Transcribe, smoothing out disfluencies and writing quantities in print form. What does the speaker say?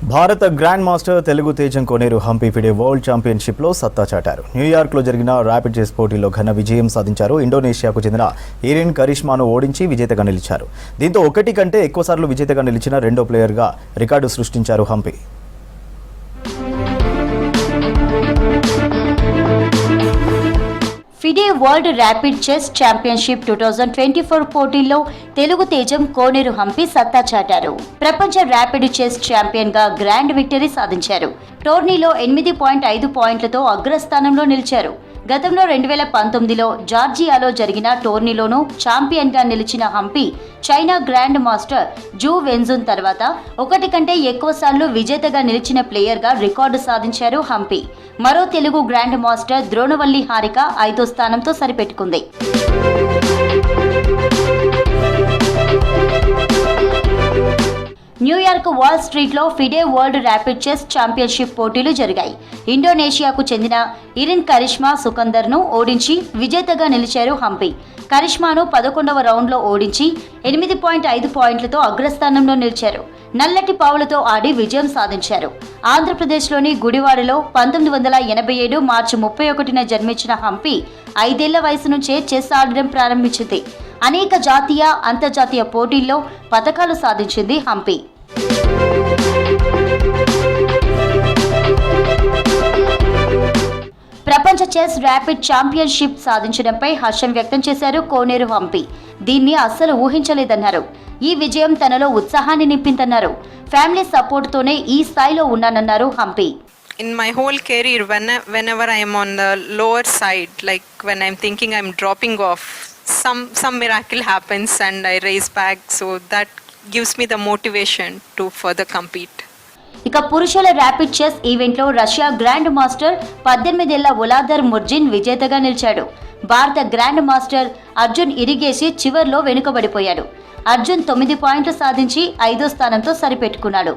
భారత grand master Telugu తేజం Koneru Hampi FIDE world ఛాంపియన్షిప్లో సత్తా చాటారు. న్యూయార్క్లో జరిగిన ర్యాపిడ్ చెస్ పోటీలో ఘన విజయం సాధించారు. ఇండోనేషియాకు చెందిన ఇరిన్ కరిష్మాను ఓడించి విజేతగా నిలిచారు. దీంతో ఒకటి కంటే ఎక్కువసార్లు విజేతగా నిలిచిన రెండో ప్లేయర్గా రికార్డు సృష్టించారు Humpy. FIDE world rapid chess championship 2024 పోటీల్లో తెలుగు తేజం కోనేరు హంపి సత్తా చాటారు. ప్రపంచ ర్యాపిడ్ చెస్ ఛాంపియన్ గా గ్రాండ్ విక్టరీ సాధించారు. టోర్నీలో 8.5 పాయింట్లతో అగ్రస్థానంలో నిలిచారు. గతంలో 2019లో జార్జియాలో జరిగిన టోర్నీలోనూ ఛాంపియన్ గా నిలిచిన Humpy China grandmaster Ju Wenjun తర్వాత ఒకటి కంటే ఎక్కువసార్లు విజేతగా నిలిచిన ప్లేయర్ గా రికార్డు సాధించారు హంపి. మరో తెలుగు గ్రాండ్ మాస్టర్ ద్రోణవల్లి హారిక 5వ స్థానంతో సరిపెట్టుకుంది. న్యూయార్క్ వాల్ స్ట్రీట్లో FIDE world rapid chess championship పోటీలు జరిగాయి. ఇండోనేషియాకు చెందిన ఇరిన్ కరిష్మా సుకందర్ను ఓడించి విజేతగా నిలిచారు హంపి. కరిష్మాను 11వ రౌండ్లో ఓడించి 8.5 పాయింట్లతో అగ్రస్థానంలో నిలిచారు. నల్లటి పావులతో ఆడి విజయం సాధించారు. ఆంధ్రప్రదేశ్లోని గుడివాడలో 1987 మార్చి 31న జన్మించిన హంపి 5 ఏళ్ల వయసు నుంచే చెస్ ఆడడం ప్రారంభించింది. అనేక జాతీయ, అంతర్జాతీయ పోటీల్లో పతకాలు సాధించింది హంపి. ప్రపంచ చెస్ ర్యాపిడ్ ఛాంపియన్షిప్ సాధించడంపై హర్షం వ్యక్తం చేశారు కోనేరు హంపి. దీన్ని అస్సలు ఊహించలేదన్నారు. ఈ విజయం తనలో ఉత్సాహాన్ని నింపిందన్నారు. ఫ్యామిలీ సపోర్ట్ తోనే ఈ స్థాయిలో ఉన్నానన్నారు Hampi. In my whole career, whenever I am on the lower side, like when I'm thinking I'm dropping off, some miracle happens and I raise back, so that gives me the motivation to further compete. ఇక పురుషుల rapid chess ఈవెంట్లో Russia grand master 18 ఏళ్ల వొలాదర్ ముర్జిన్ విజేతగా నిలిచాడు. భారత grand master Arjun Erigaisi చివర్లో వెనుకబడిపోయాడు. అర్జున్ 9 పాయింట్లు సాధించి 5వ స్థానంతో సరిపెట్టుకున్నాడు.